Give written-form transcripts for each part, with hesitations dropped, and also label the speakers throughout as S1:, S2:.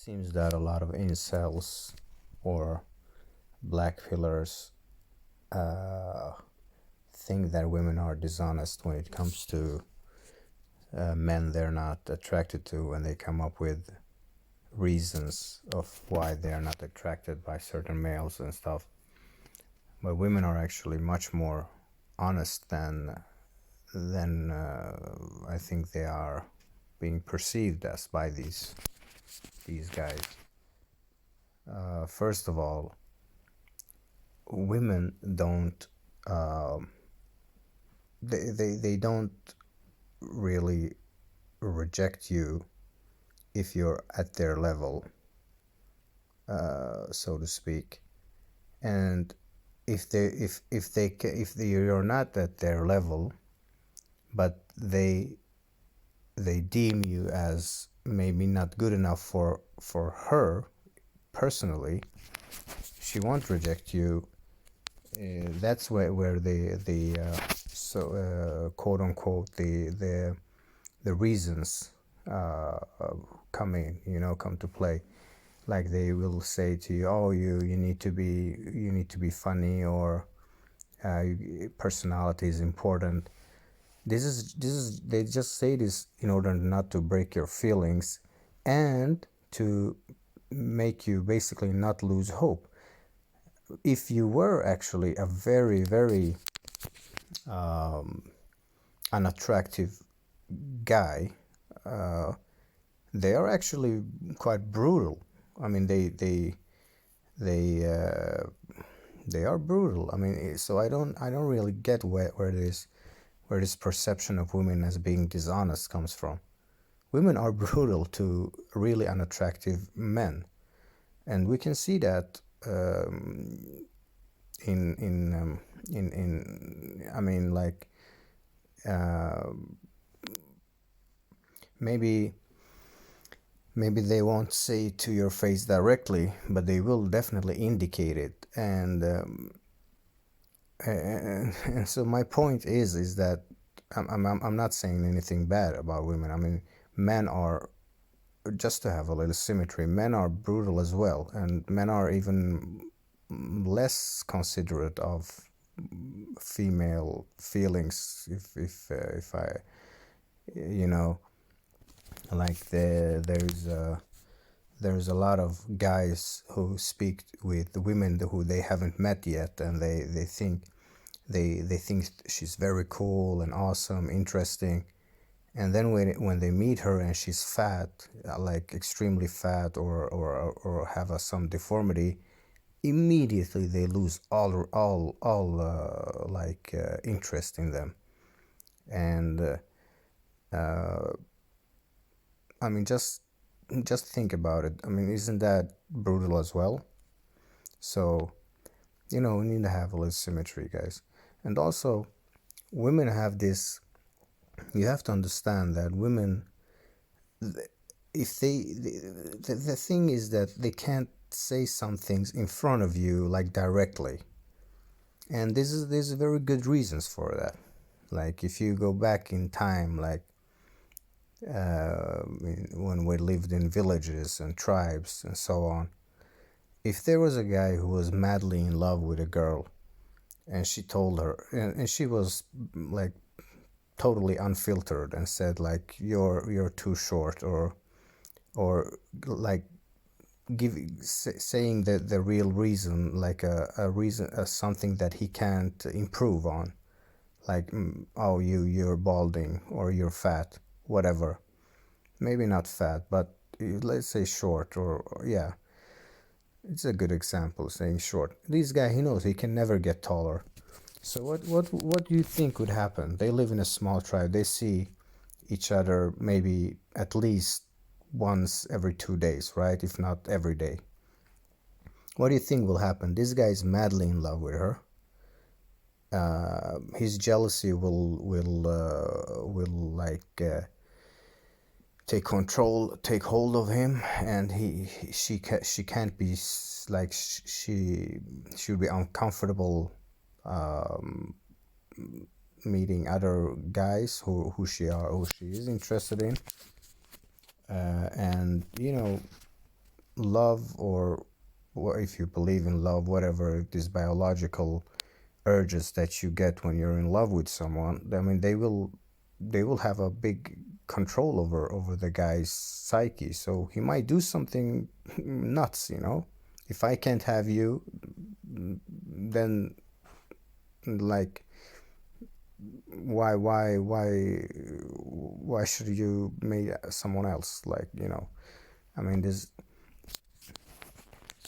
S1: Seems that a lot of incels or black pillars uh, think that women are dishonest when it comes to men they're not attracted to, and they come up with reasons of why they're not attracted by certain males and stuff. But women are actually much more honest than I think they are being perceived as by these guys. First of all, women don't they don't really reject you if you're at their level, so to speak. And if you're not at their level, but they deem you as maybe not good enough for her personally, she won't reject you. That's where the quote unquote the reasons come to play. Like they will say to you, oh, you need to be funny, or personality is important. This is they just say this in order not to break your feelings and to make you basically not lose hope. If you were actually a very, very unattractive guy, they are actually quite brutal. I mean, they they are brutal. I mean, so I don't really get where this perception of women as being dishonest comes from. Women are brutal to really unattractive men, and we can see that in I mean, like, uh, maybe they won't say it to your face directly, but they will definitely indicate it. And so my point is that I'm not saying anything bad about women. I mean, men are, just to have a little symmetry, men are brutal as well, and men are even less considerate of female feelings. If I, you know, like there's a lot of guys who speak with women who they haven't met yet, and they think they think she's very cool and awesome, interesting. And then when they meet her and she's fat, like extremely fat, or have some deformity, immediately they lose all interest in them. And I mean, just think about it. I mean, isn't that brutal as well? So, we need to have a little symmetry, guys. And also, women have this. You have to understand that women, if the thing is that they can't say some things in front of you, like, directly. And there's very good reasons for that. Like, if you go back in time, like, when we lived in villages and tribes and so on, if there was a guy who was madly in love with a girl, and she told her, and she was like totally unfiltered, and said, like, you're too short, or like saying the real reason, like a reason, something that he can't improve on, like, oh, you're balding, or you're fat, whatever. Maybe not fat, but let's say short, or yeah, it's a good example, saying short. This guy, he knows he can never get taller. So what do you think would happen? They live in a small tribe. They see each other maybe at least once every 2 days, right? If not every day. What do you think will happen? This guy is madly in love with her. His jealousy will like take hold of him, and she can't be, like, she would be uncomfortable meeting other guys who she is interested in, and love, or if you believe in love, whatever these biological urges that you get when you're in love with someone, I mean, they will have a big control over the guy's psyche. So he might do something nuts, you know. If I can't have you, then, like, why should you make someone else, like, you know. I mean, this.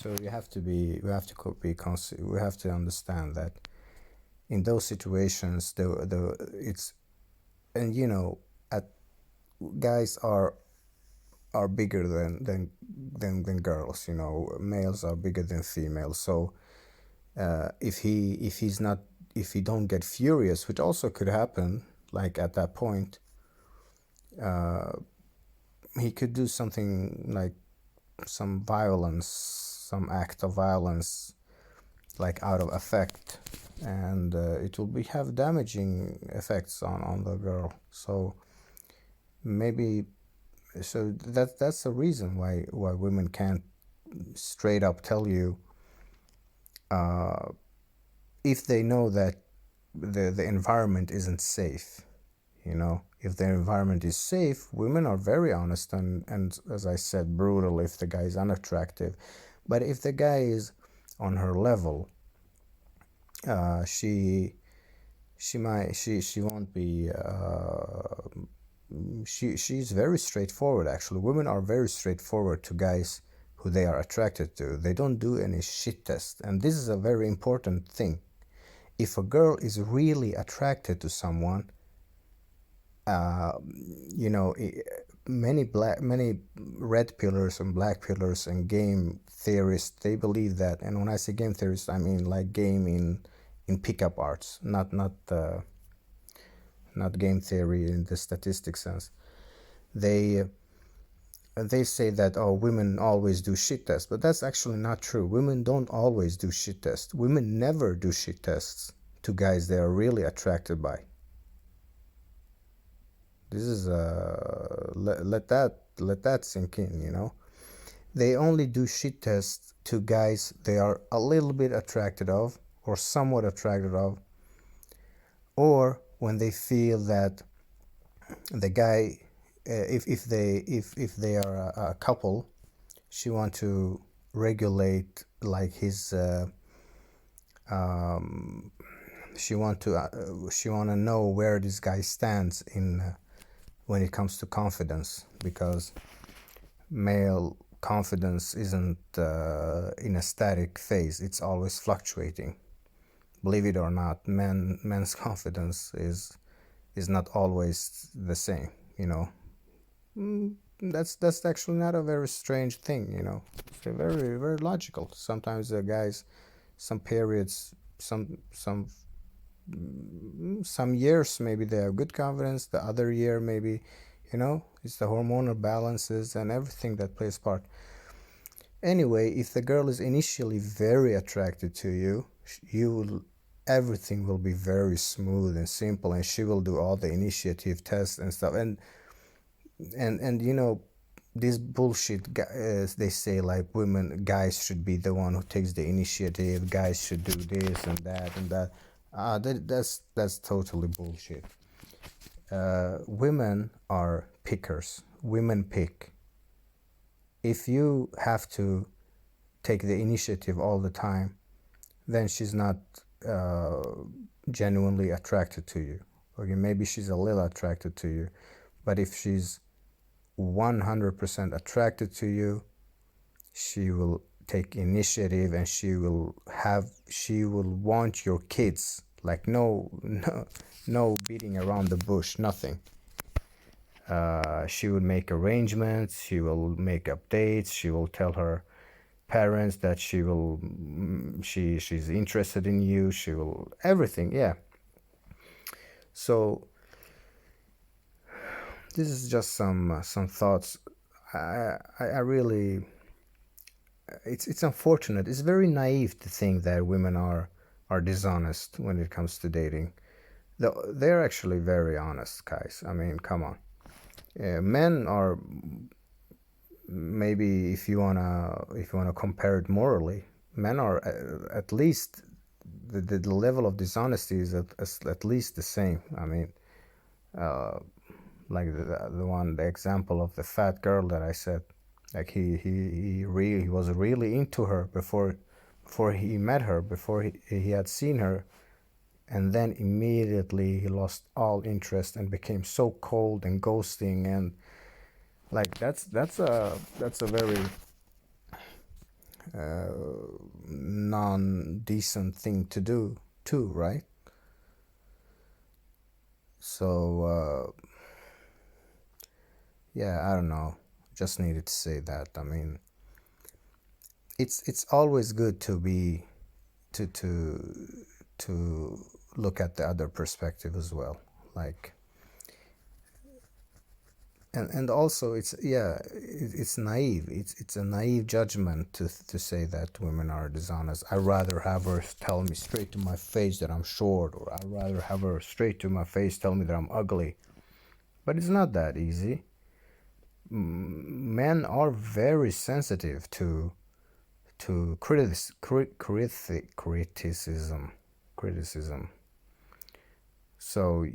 S1: So we have to we have to understand that in those situations, the it's, and you know, at guys are bigger than girls, you know. Males are bigger than females. So if he's not, if he don't get furious, which also could happen, like at that point, he could do something like some violence, some act of violence, like out of affect, and it will be have damaging effects on the girl. So maybe, so that's the reason why women can't straight up tell you, if they know that the environment isn't safe. You know, if the environment is safe, women are very honest and, as I said, brutal if the guy is unattractive. But if the guy is on her level, uh, she she won't be, she's very straightforward. Actually, women are very straightforward to guys who they are attracted to. They don't do any shit test, and this is a very important thing. If a girl is really attracted to someone, uh, you know, many red pillars and black pillars and game theorists, they believe that. And when I say game theorists, I mean like game in pickup arts, not game theory in the statistic sense. They they say that, oh, women always do shit tests, but that's actually not true. Women don't always do shit tests. Women never do shit tests to guys they are really attracted by. This is let that sink in, you know. They only do shit tests to guys they are a little bit attracted of, or somewhat attracted of, or when they feel that the guy, if they are a couple, she want to regulate like his, she want to know where this guy stands in, when it comes to confidence, because male confidence isn't in a static phase, it's always fluctuating. Believe it or not, men's confidence is not always the same, you know. That's actually not a very strange thing, you know. It's very very logical. Sometimes the guys, some periods, some years maybe they have good confidence, the other year maybe, you know, it's the hormonal balances and everything that plays part. Anyway, if the girl is initially very attracted to you, you will, everything will be very smooth and simple, and she will do all the initiative tests and stuff. And you know, this bullshit, they say like guys should be the one who takes the initiative, guys should do this and that and that. That's totally bullshit. Women are pickers. Women pick. If you have to take the initiative all the time, then she's not uh, genuinely attracted to you. Okay, maybe she's a little attracted to you, but if she's 100% attracted to you, she will take initiative, and she will want your kids, like no beating around the bush, nothing. She will make arrangements, she will make updates, she will tell her parents that she's interested in you, she will everything, yeah. So this is just some thoughts. I really, it's unfortunate. It's very naive to think that women are dishonest when it comes to dating. They're actually very honest, guys. I mean, come on. maybe if you wanna compare it morally, men are at least the level of dishonesty is at least the same. I mean, like the example of the fat girl that I said, like he was really into her before he met her, before he had seen her, and then immediately he lost all interest and became so cold and ghosting, and like that's a very non-decent thing to do too, right? So yeah, I don't know, just needed to say that. I mean, it's always good to be to look at the other perspective as well, like, and also it's, yeah, it's naive, it's a naive judgment to say that women are dishonest. I'd rather have her tell me straight to my face that I'm short, or I'd rather have her straight to my face tell me that I'm ugly. But it's not that easy. Men are very sensitive to criticism. So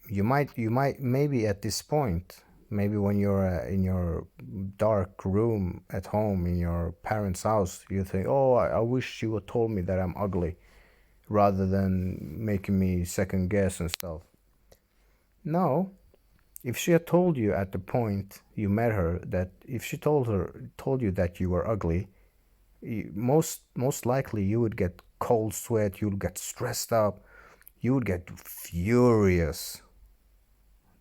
S1: you might maybe at this point, maybe when you're in your dark room at home in your parents' house, you think, oh, I wish she would told me that I'm ugly, rather than making me second guess and stuff. No, if she had told you at the point you met her, that if she told you that you were ugly, most likely you would get cold sweat, you would get stressed up, you would get furious.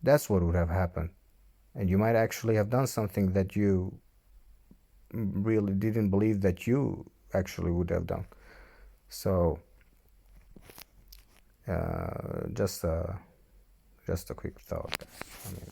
S1: That's what would have happened. And you might actually have done something that you really didn't believe that you actually would have done. So just a quick thought. I mean,